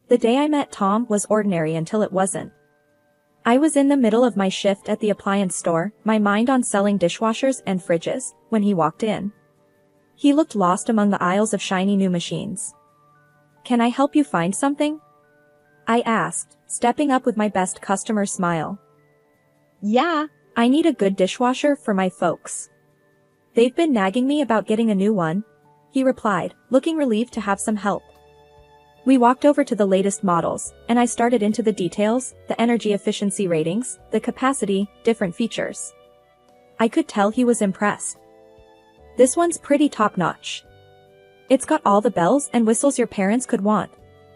The day I met Tom was ordinary until it wasn't. I was in the middle of my shift at the appliance store, my mind on selling dishwashers and fridges, when he walked in. He looked lost among the aisles of shiny new machines. "Can I help you find something?" I asked, stepping up with my best customer smile. "Yeah, I need a good dishwasher for my folks. They've been nagging me about getting a new one," he replied, looking relieved to have some help. We walked over to the latest models, and I started into the details, the energy efficiency ratings, the capacity, different features. I could tell he was impressed. "This one's pretty top-notch. It's got all the bells and whistles your parents could want,"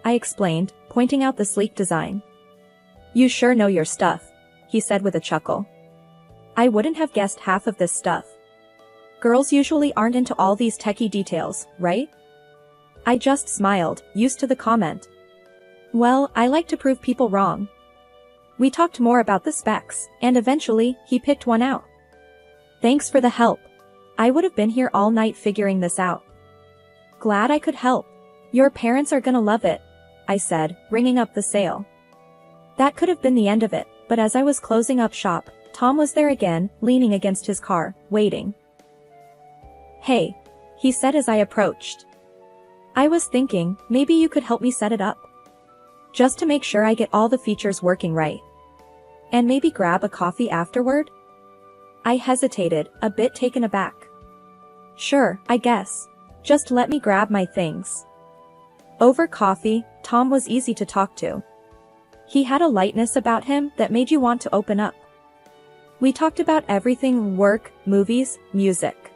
I explained, pointing out the sleek design. "You sure know your stuff," he said with a chuckle. I wouldn't have guessed half of this stuff. Girls usually aren't into all these techie details, right? I just smiled, used to the comment. Well, I like to prove people wrong. We talked more about the specs, and eventually, he picked one out. "Thanks for the help. I would have been here all night figuring this out." "Glad I could help. Your parents are gonna love it," I said, ringing up the sale. That could have been the end of it, but as I was closing up shop, Tom was there again, leaning against his car, waiting. "Hey," he said as I approached. "I was thinking, maybe you could help me set it up. Just to make sure I get all the features working right. And maybe grab a coffee afterward?" I hesitated, a bit taken aback. "Sure, I guess. Just let me grab my things." Over coffee, Tom was easy to talk to. He had a lightness about him that made you want to open up. We talked about everything: work, movies, music.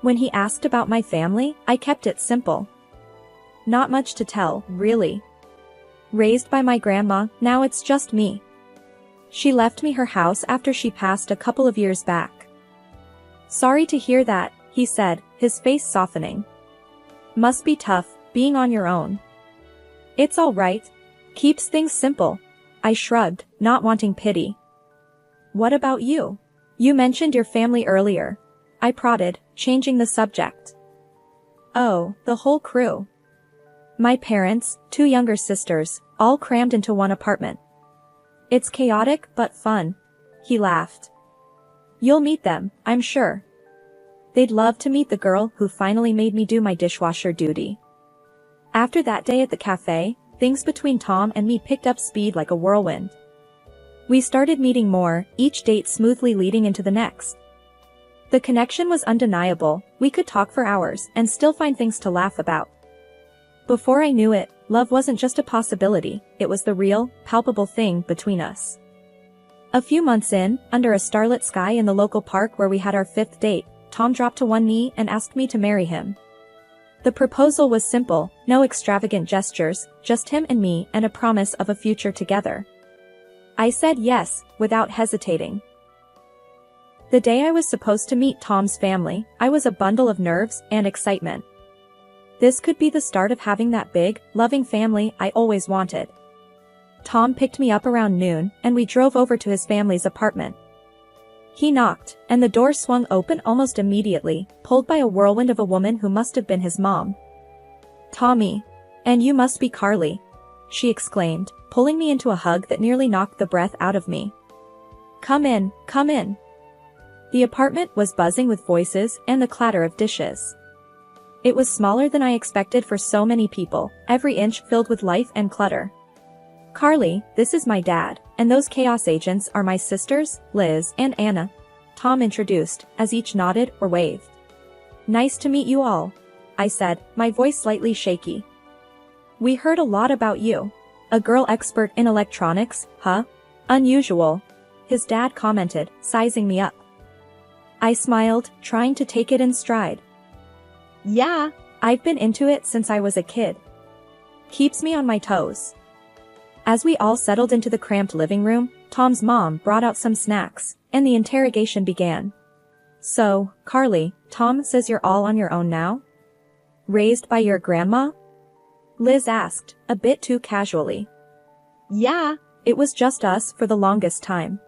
When he asked about my family, I kept it simple. Not much to tell, really. Raised by my grandma, now it's just me. She left me her house after she passed a couple of years back. "Sorry to hear that," he said, his face softening. "Must be tough, being on your own." "It's all right. Keeps things simple." I shrugged, not wanting pity. "What about you? You mentioned your family earlier," I prodded, changing the subject. "Oh, the whole crew. My parents, 2 younger sisters, all crammed into one apartment. It's chaotic but fun," he laughed. "You'll meet them, I'm sure. They'd love to meet the girl who finally made me do my dishwasher duty." After that day at the cafe, things between Tom and me picked up speed like a whirlwind. We started meeting more, each date smoothly leading into the next. The connection was undeniable, we could talk for hours and still find things to laugh about. Before I knew it, love wasn't just a possibility, it was the real, palpable thing between us. A few months in, under a starlit sky in the local park where we had our 5th date, Tom dropped to one knee and asked me to marry him. The proposal was simple, no extravagant gestures, just him and me and a promise of a future together. I said yes, without hesitating. The day I was supposed to meet Tom's family, I was a bundle of nerves and excitement. This could be the start of having that big, loving family I always wanted. Tom picked me up around noon, and we drove over to his family's apartment. He knocked, and the door swung open almost immediately, pulled by a whirlwind of a woman who must have been his mom. "Tommy. And you must be Carly," she exclaimed, pulling me into a hug that nearly knocked the breath out of me. Come in, come in." The apartment was buzzing with voices and the clatter of dishes. It was smaller than I expected for so many people, every inch filled with life and clutter. "Carly, this is my dad, and those chaos agents are my sisters, Liz and Anna," Tom introduced, as each nodded or waved. "Nice to meet you all," I said, my voice slightly shaky. "We heard a lot about you. A girl expert in electronics, huh? Unusual," his dad commented, sizing me up. I smiled, trying to take it in stride. "Yeah, I've been into it since I was a kid. Keeps me on my toes." As we all settled into the cramped living room, Tom's mom brought out some snacks, and the interrogation began. "So, Carly, Tom says you're all on your own now? Raised by your grandma?" Liz asked, a bit too casually. "Yeah, it was just us for the longest time.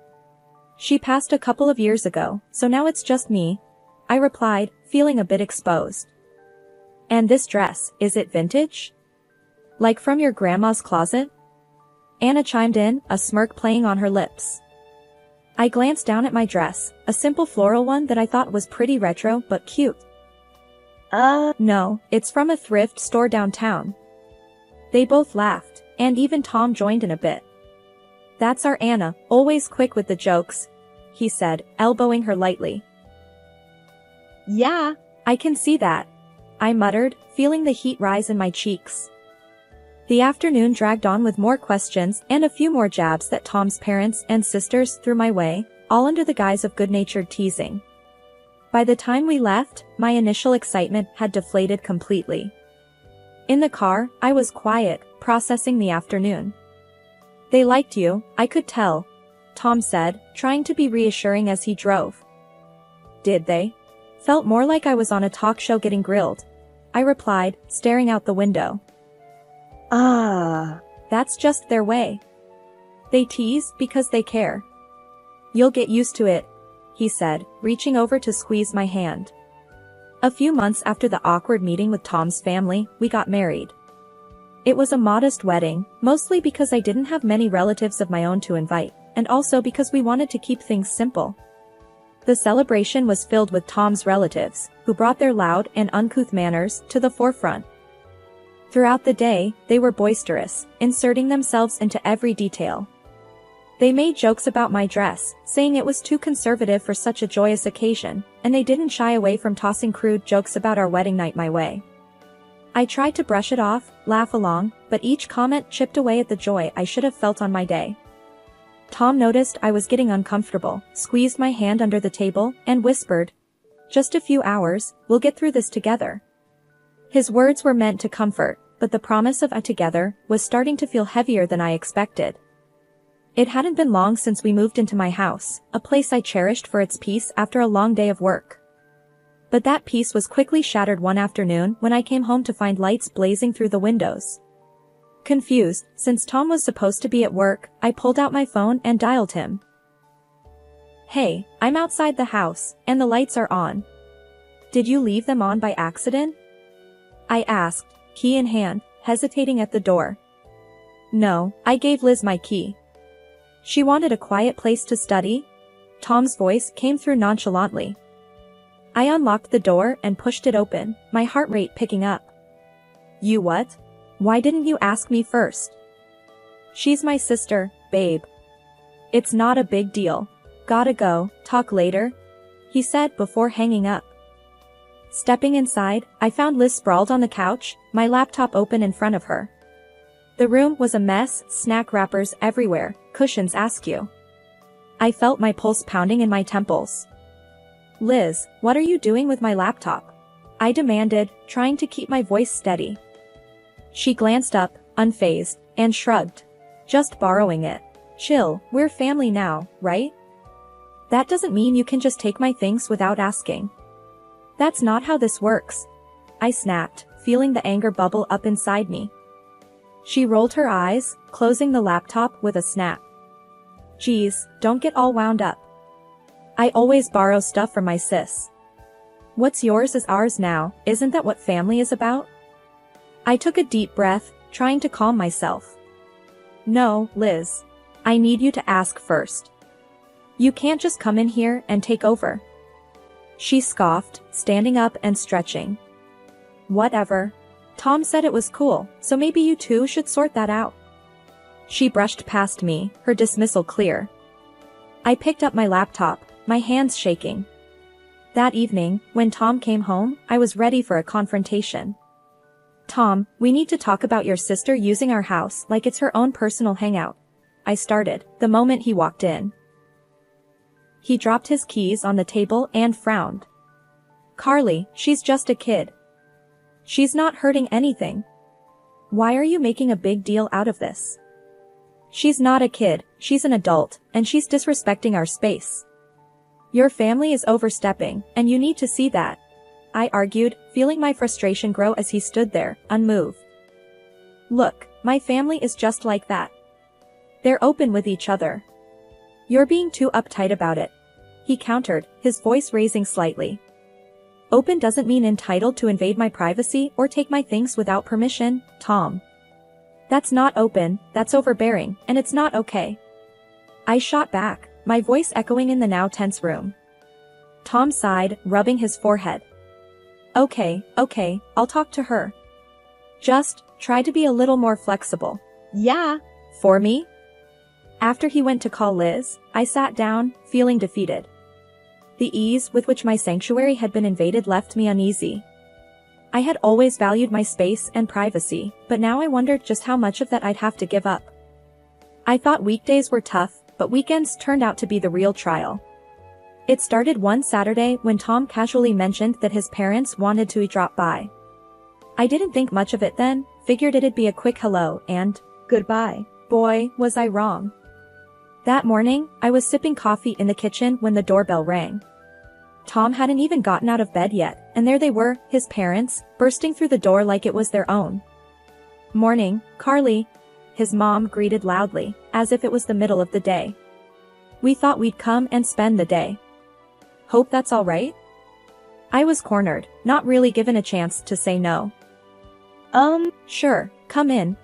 She passed a couple of years ago, so now it's just me," I replied, feeling a bit exposed. "And this dress, is it vintage?" Like from your grandma's closet? Anna chimed in, a smirk playing on her lips. I glanced down at my dress, a simple floral one that I thought was pretty retro but cute. No, it's from a thrift store downtown. They both laughed, and even Tom joined in a bit. That's our Anna, always quick with the jokes, he said, elbowing her lightly. Yeah, I can see that, I muttered, feeling the heat rise in my cheeks. The afternoon dragged on with more questions and a few more jabs that Tom's parents and sisters threw my way, all under the guise of good-natured teasing. By the time we left, my initial excitement had deflated completely. In the car, I was quiet, processing the afternoon. They liked you, I could tell, Tom said, trying to be reassuring as he drove. Did they? Felt more like I was on a talk show getting grilled, I replied, staring out the window. That's just their way. They tease because they care. You'll get used to it, he said, reaching over to squeeze my hand. A few months after the awkward meeting with Tom's family, we got married. It was a modest wedding, mostly because I didn't have many relatives of my own to invite, and also because we wanted to keep things simple. The celebration was filled with Tom's relatives, who brought their loud and uncouth manners to the forefront. Throughout the day, they were boisterous, inserting themselves into every detail. They made jokes about my dress, saying it was too conservative for such a joyous occasion, and they didn't shy away from tossing crude jokes about our wedding night my way. I tried to brush it off, laugh along, but each comment chipped away at the joy I should have felt on my day. Tom noticed I was getting uncomfortable, squeezed my hand under the table, and whispered, "Just a few hours, we'll get through this together." His words were meant to comfort, but the promise of a together was starting to feel heavier than I expected. It hadn't been long since we moved into my house, a place I cherished for its peace after a long day of work. But that peace was quickly shattered one afternoon when I came home to find lights blazing through the windows. Confused, since Tom was supposed to be at work, I pulled out my phone and dialed him. "Hey, I'm outside the house, and the lights are on. Did you leave them on by accident?" I asked, key in hand, hesitating at the door. "No, I gave Liz my key. She wanted a quiet place to study?" Tom's voice came through nonchalantly. I unlocked the door and pushed it open, my heart rate picking up. "You what? Why didn't you ask me first?" "She's my sister, babe. It's not a big deal. Gotta go, talk later," he said before hanging up. Stepping inside, I found Liz sprawled on the couch, my laptop open in front of her. The room was a mess, snack wrappers everywhere, cushions askew. I felt my pulse pounding in my temples. "Liz, what are you doing with my laptop?" I demanded, trying to keep my voice steady. She glanced up, unfazed, and shrugged. "Just borrowing it. Chill, we're family now, right? That doesn't mean you can just take my things without asking." "That's not how this works," I snapped, feeling the anger bubble up inside me. She rolled her eyes, closing the laptop with a snap. "Geez, don't get all wound up. I always borrow stuff from my sis. What's yours is ours now, isn't that what family is about?" I took a deep breath, trying to calm myself. "No, Liz. I need you to ask first. You can't just come in here and take over." She scoffed, standing up and stretching. "Whatever. Tom said it was cool, so maybe you two should sort that out." She brushed past me, her dismissal clear. I picked up my laptop, my hands shaking. That evening, when Tom came home, I was ready for a confrontation. "Tom, we need to talk about your sister using our house like it's her own personal hangout," I started, the moment he walked in. He dropped his keys on the table and frowned. "Carly, she's just a kid. She's not hurting anything. Why are you making a big deal out of this?" "She's not a kid, she's an adult, and she's disrespecting our space. Your family is overstepping, and you need to see that," I argued, feeling my frustration grow as he stood there, unmoved. "Look, my family is just like that. They're open with each other. You're being too uptight about it," he countered, his voice raising slightly. "Open doesn't mean entitled to invade my privacy or take my things without permission, Tom. That's not open, that's overbearing, and it's not okay. I shot back, my voice echoing in the now tense room. Tom sighed, rubbing his forehead. Okay, I'll talk to her. Just, try to be a little more flexible. Yeah. For me? After he went to call Liz, I sat down, feeling defeated. The ease with which my sanctuary had been invaded left me uneasy. I had always valued my space and privacy, but now I wondered just how much of that I'd have to give up. I thought weekdays were tough, but weekends turned out to be the real trial. It started one Saturday when Tom casually mentioned that his parents wanted to drop by. I didn't think much of it then, figured it'd be a quick hello and Goodbye. boy, was I wrong. That morning, I was sipping coffee in the kitchen when the doorbell rang. Tom hadn't even gotten out of bed yet, and there they were, his parents, bursting through the door like it was their own. Morning, Carly. His mom greeted loudly, as if it was the middle of the day. We thought we'd come and spend the day. Hope that's all right? I was cornered, not really given a chance to say no. Sure, Come in.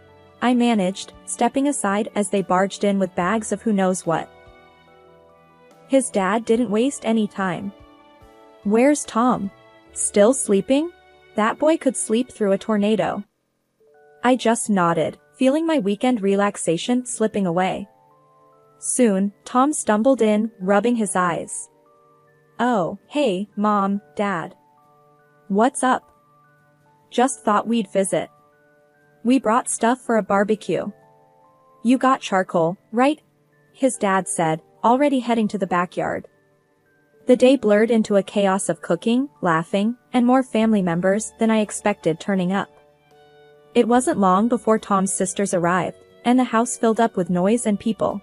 I managed, stepping aside as they barged in with bags of who knows what. His dad didn't waste any time. Where's Tom? Still sleeping? That boy could sleep through a tornado. I just nodded, feeling my weekend relaxation slipping away. Soon, Tom stumbled in, rubbing his eyes. Oh, hey, Mom, Dad. What's up? Just thought we'd visit. We brought stuff for a barbecue. You got charcoal, right? His dad said, already heading to the backyard. The day blurred into a chaos of cooking, laughing, and more family members than I expected turning up. It wasn't long before Tom's sisters arrived, and the house filled up with noise and people.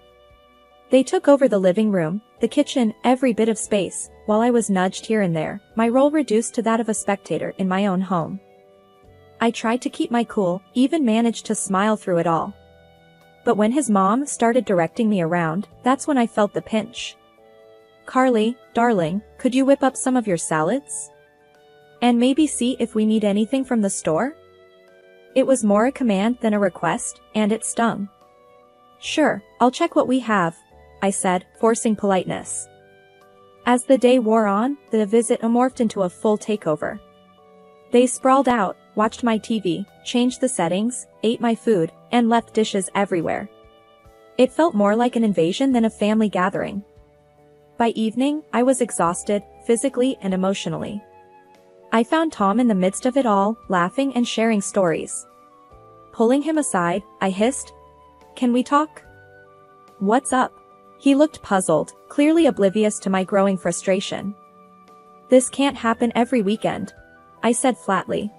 They took over the living room, the kitchen, every bit of space, while I was nudged here and there, my role reduced to that of a spectator in my own home. I tried to keep my cool, even managed to smile through it all. But when his mom started directing me around, that's when I felt the pinch. Carly, darling, could you whip up some of your salads? And maybe see if we need anything from the store? It was more a command than a request, and it stung. Sure, I'll check what we have, I said, forcing politeness. As the day wore on, the visit morphed into a full takeover. They sprawled out, watched my TV, changed the settings, ate my food, and left dishes everywhere. It felt more like an invasion than a family gathering. By evening, I was exhausted, physically and emotionally. I found Tom in the midst of it all, laughing and sharing stories. Pulling him aside, I hissed, "Can we talk?" "What's up?" He looked puzzled, clearly oblivious to my growing frustration. "This can't happen every weekend," I said flatly.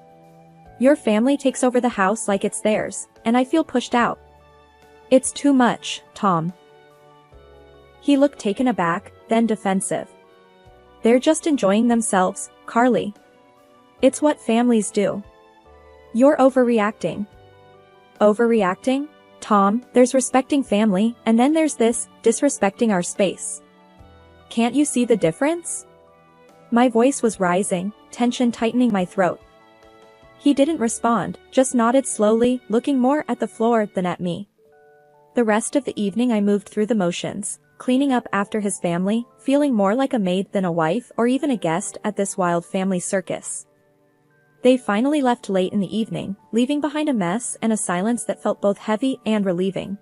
"Your family takes over the house like it's theirs, and I feel pushed out." "It's too much, Tom." He looked taken aback, then defensive. "They're just enjoying themselves, Carly. It's what families do." "You're overreacting." "Overreacting? Tom, there's respecting family, and then there's this, disrespecting our space. Can't you see the difference?" My voice was rising, tension tightening my throat. He didn't respond, just nodded slowly, looking more at the floor than at me. The rest of the evening I moved through the motions, cleaning up after his family, feeling more like a maid than a wife or even a guest at this wild family circus. They finally left late in the evening, leaving behind a mess and a silence that felt both heavy and relieving.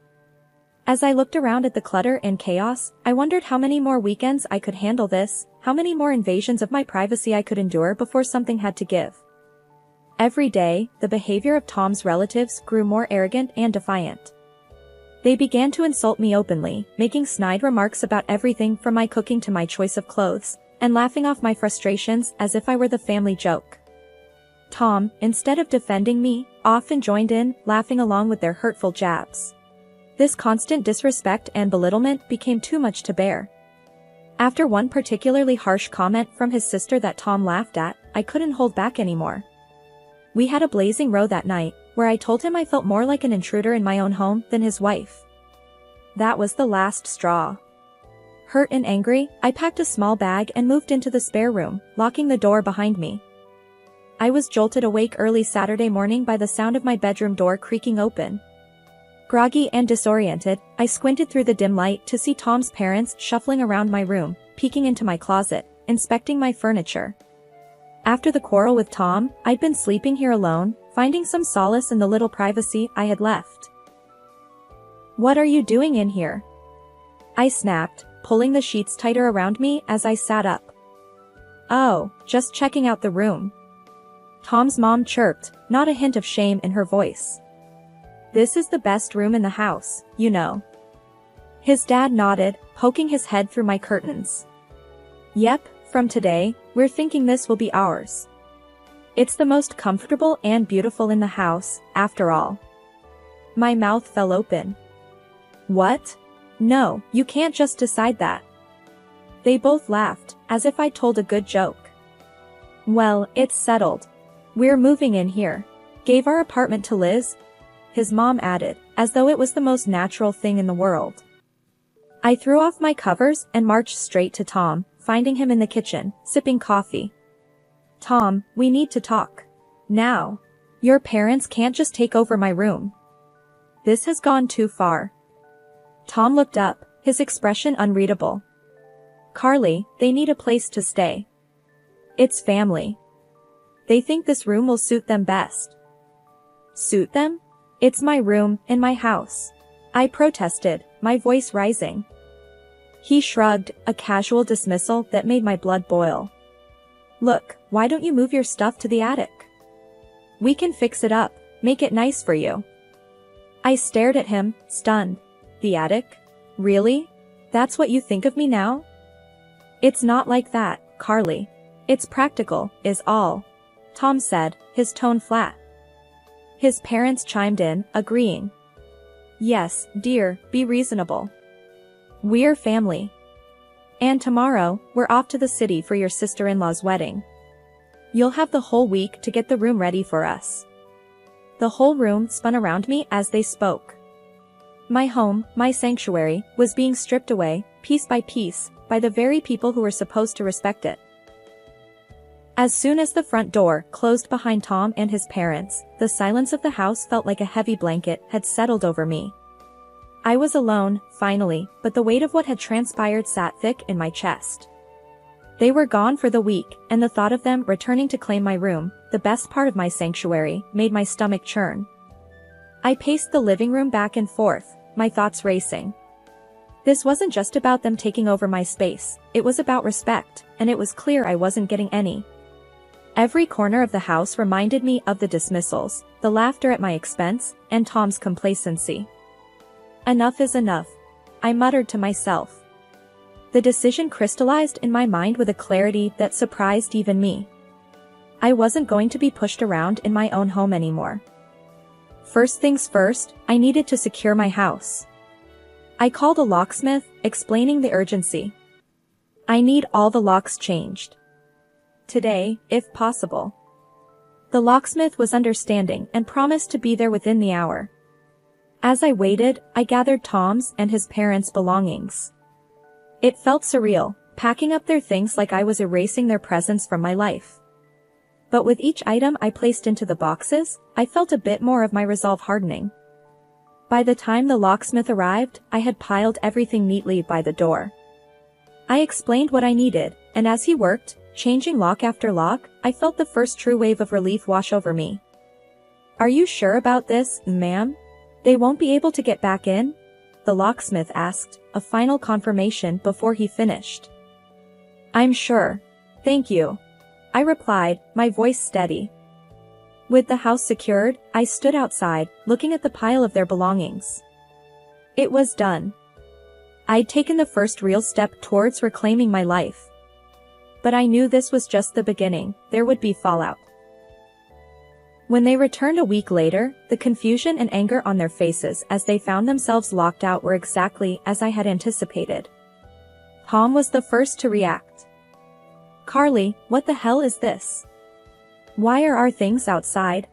As I looked around at the clutter and chaos, I wondered how many more weekends I could handle this, how many more invasions of my privacy I could endure before something had to give. Every day, the behavior of Tom's relatives grew more arrogant and defiant. They began to insult me openly, making snide remarks about everything from my cooking to my choice of clothes, and laughing off my frustrations as if I were the family joke. Tom, instead of defending me, often joined in, laughing along with their hurtful jabs. This constant disrespect and belittlement became too much to bear. After one particularly harsh comment from his sister that Tom laughed at, I couldn't hold back anymore. We had a blazing row that night, where I told him I felt more like an intruder in my own home than his wife. That was the last straw. Hurt and angry, I packed a small bag and moved into the spare room, locking the door behind me. I was jolted awake early Saturday morning by the sound of my bedroom door creaking open. Groggy and disoriented, I squinted through the dim light to see Tom's parents shuffling around my room, peeking into my closet, inspecting my furniture. After the quarrel with Tom, I'd been sleeping here alone, finding some solace in the little privacy I had left. "What are you doing in here?" I snapped, pulling the sheets tighter around me as I sat up. "Oh, just checking out the room." Tom's mom chirped, not a hint of shame in her voice. "This is the best room in the house, you know." His dad nodded, poking his head through my curtains. "Yep, from today, we're thinking this will be ours. It's the most comfortable and beautiful in the house, after all." My mouth fell open. "What? No, you can't just decide that." They both laughed, as if I told a good joke. "Well, it's settled. We're moving in here. Gave our apartment to Liz," his mom added, as though it was the most natural thing in the world. I threw off my covers and marched straight to Tom, finding him in the kitchen, sipping coffee. "Tom, we need to talk. Now. Your parents can't just take over my room. This has gone too far." Tom looked up, his expression unreadable. "Carly, they need a place to stay. It's family. They think this room will suit them best." "Suit them? It's my room, in my house," I protested, my voice rising. He shrugged, a casual dismissal that made my blood boil. "Look, why don't you move your stuff to the attic? We can fix it up, make it nice for you." I stared at him, stunned. "The attic? Really? That's what you think of me now?" "It's not like that, Carly. It's practical, is all," Tom said, his tone flat. His parents chimed in, agreeing. "Yes, dear, be reasonable. We're family. And tomorrow, we're off to the city for your sister-in-law's wedding. You'll have the whole week to get the room ready for us." The whole room spun around me as they spoke. My home, my sanctuary, was being stripped away, piece by piece, by the very people who were supposed to respect it. As soon as the front door closed behind Tom and his parents, the silence of the house felt like a heavy blanket had settled over me. I was alone, finally, but the weight of what had transpired sat thick in my chest. They were gone for the week, and the thought of them returning to claim my room, the best part of my sanctuary, made my stomach churn. I paced the living room back and forth, my thoughts racing. This wasn't just about them taking over my space, it was about respect, and it was clear I wasn't getting any. Every corner of the house reminded me of the dismissals, the laughter at my expense, and Tom's complacency. Enough is enough, I muttered to myself. The decision crystallized in my mind with a clarity that surprised even me. I wasn't going to be pushed around in my own home anymore. First things first, I needed to secure my house. I called a locksmith, explaining the urgency. I need all the locks changed. Today, if possible. The locksmith was understanding and promised to be there within the hour. As I waited, I gathered Tom's and his parents' belongings. It felt surreal, packing up their things like I was erasing their presence from my life. But with each item I placed into the boxes, I felt a bit more of my resolve hardening. By the time the locksmith arrived, I had piled everything neatly by the door. I explained what I needed, and as he worked, changing lock after lock, I felt the first true wave of relief wash over me. "Are you sure about this, ma'am? They won't be able to get back in?" the locksmith asked, a final confirmation before he finished. "I'm sure. Thank you," I replied, my voice steady. With the house secured, I stood outside, looking at the pile of their belongings. It was done. I'd taken the first real step towards reclaiming my life. But I knew this was just the beginning, there would be fallout. When they returned a week later, the confusion and anger on their faces as they found themselves locked out were exactly as I had anticipated. Tom was the first to react. "Carly, what the hell is this? Why are our things outside?"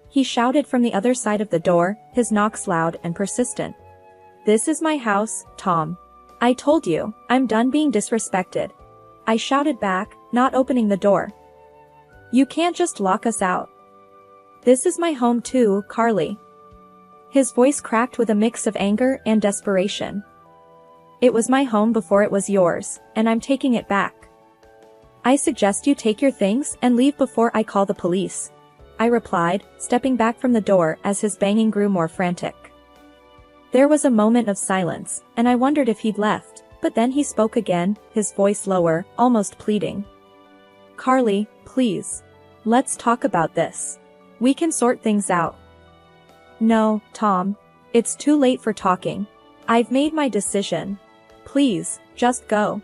he shouted from the other side of the door, his knocks loud and persistent. "This is my house, Tom. I told you, I'm done being disrespected," I shouted back, not opening the door. "You can't just lock us out. This is my home too, Carly." His voice cracked with a mix of anger and desperation. It was my home before it was yours, and I'm taking it back. I suggest you take your things and leave before I call the police, I replied, stepping back from the door as his banging grew more frantic. There was a moment of silence, and I wondered if he'd left, but then he spoke again, his voice lower, almost pleading. Carly, please. Let's talk about this. We can sort things out. No, Tom. It's too late for talking. I've made my decision. Please, just go.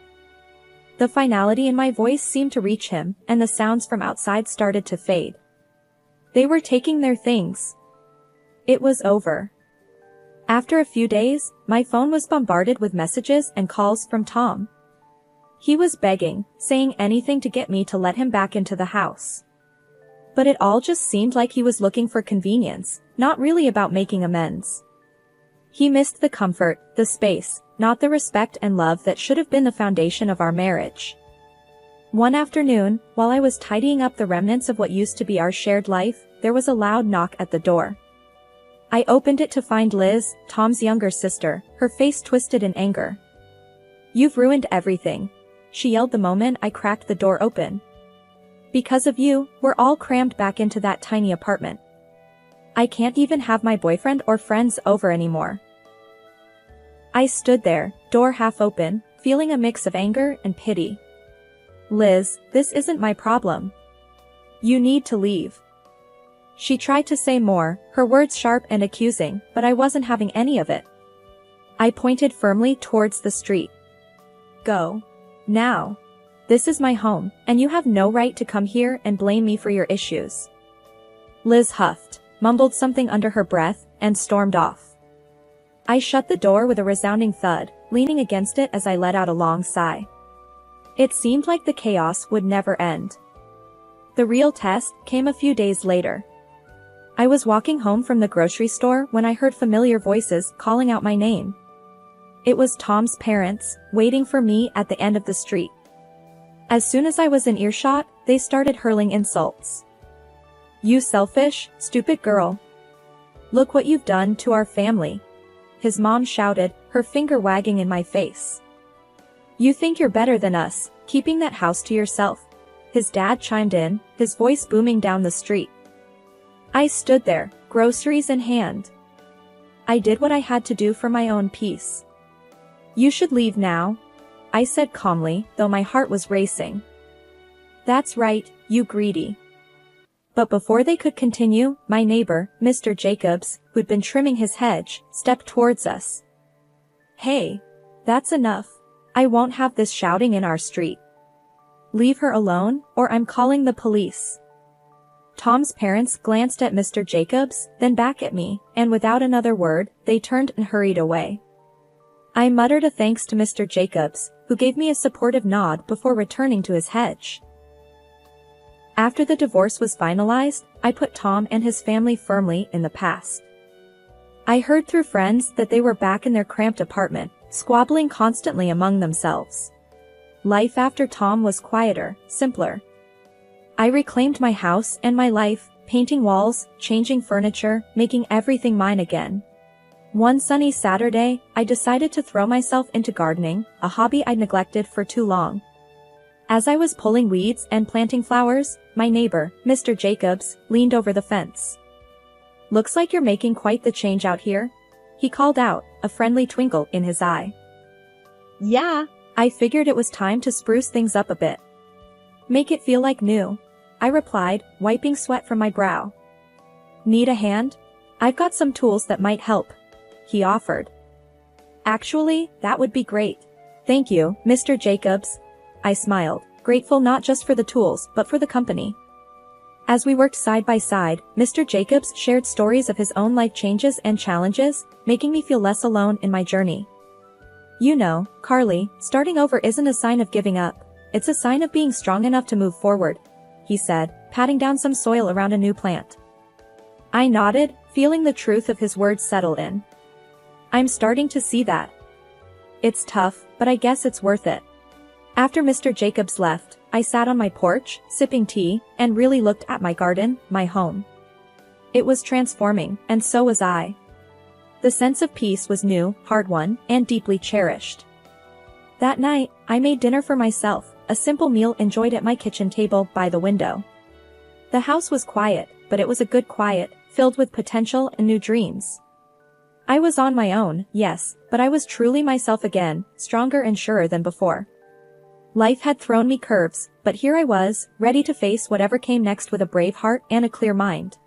The finality in my voice seemed to reach him, and the sounds from outside started to fade. They were taking their things. It was over. After a few days, my phone was bombarded with messages and calls from Tom. He was begging, saying anything to get me to let him back into the house. But it all just seemed like he was looking for convenience, not really about making amends. He missed the comfort, the space, not the respect and love that should have been the foundation of our marriage. One afternoon, while I was tidying up the remnants of what used to be our shared life, there was a loud knock at the door. I opened it to find Liz, Tom's younger sister, her face twisted in anger. You've ruined everything, she yelled the moment I cracked the door open. Because of you, we're all crammed back into that tiny apartment. I can't even have my boyfriend or friends over anymore. I stood there, door half open, feeling a mix of anger and pity. Liz, this isn't my problem. You need to leave. She tried to say more, her words sharp and accusing, but I wasn't having any of it. I pointed firmly towards the street. Go. Now. This is my home, and you have no right to come here and blame me for your issues. Liz huffed, mumbled something under her breath, and stormed off. I shut the door with a resounding thud, leaning against it as I let out a long sigh. It seemed like the chaos would never end. The real test came a few days later. I was walking home from the grocery store when I heard familiar voices calling out my name. It was Tom's parents, waiting for me at the end of the street. As soon as I was in earshot, they started hurling insults. You selfish, stupid girl. Look what you've done to our family. His mom shouted, her finger wagging in my face. You think you're better than us, keeping that house to yourself. His dad chimed in, his voice booming down the street. I stood there, groceries in hand. I did what I had to do for my own peace. You should leave now, I said calmly, though my heart was racing. That's right, you greedy. But before they could continue, my neighbor, Mr. Jacobs, who'd been trimming his hedge, stepped towards us. Hey, that's enough. I won't have this shouting in our street. Leave her alone, or I'm calling the police. Tom's parents glanced at Mr. Jacobs, then back at me, and without another word, they turned and hurried away. I muttered a thanks to Mr. Jacobs, who gave me a supportive nod before returning to his hedge. After the divorce was finalized, I put Tom and his family firmly in the past. I heard through friends that they were back in their cramped apartment, squabbling constantly among themselves. Life after Tom was quieter, simpler. I reclaimed my house and my life, painting walls, changing furniture, making everything mine again. One sunny Saturday, I decided to throw myself into gardening, a hobby I'd neglected for too long. As I was pulling weeds and planting flowers, my neighbor, Mr. Jacobs, leaned over the fence. Looks like you're making quite the change out here, he called out, a friendly twinkle in his eye. Yeah. I figured it was time to spruce things up a bit. Make it feel like new, I replied, wiping sweat from my brow. Need a hand? I've got some tools that might help, he offered. Actually, that would be great. Thank you, Mr. Jacobs. I smiled, grateful not just for the tools, but for the company. As we worked side by side, Mr. Jacobs shared stories of his own life changes and challenges, making me feel less alone in my journey. You know, Carly, starting over isn't a sign of giving up. It's a sign of being strong enough to move forward, he said, patting down some soil around a new plant. I nodded, feeling the truth of his words settle in. I'm starting to see that. It's tough, but I guess it's worth it. After Mr. Jacobs left, I sat on my porch, sipping tea, and really looked at my garden, my home. It was transforming, and so was I. The sense of peace was new, hard-won, and deeply cherished. That night, I made dinner for myself, a simple meal enjoyed at my kitchen table by the window. The house was quiet, but it was a good quiet, filled with potential and new dreams. I was on my own, yes, but I was truly myself again, stronger and surer than before. Life had thrown me curves, but here I was, ready to face whatever came next with a brave heart and a clear mind.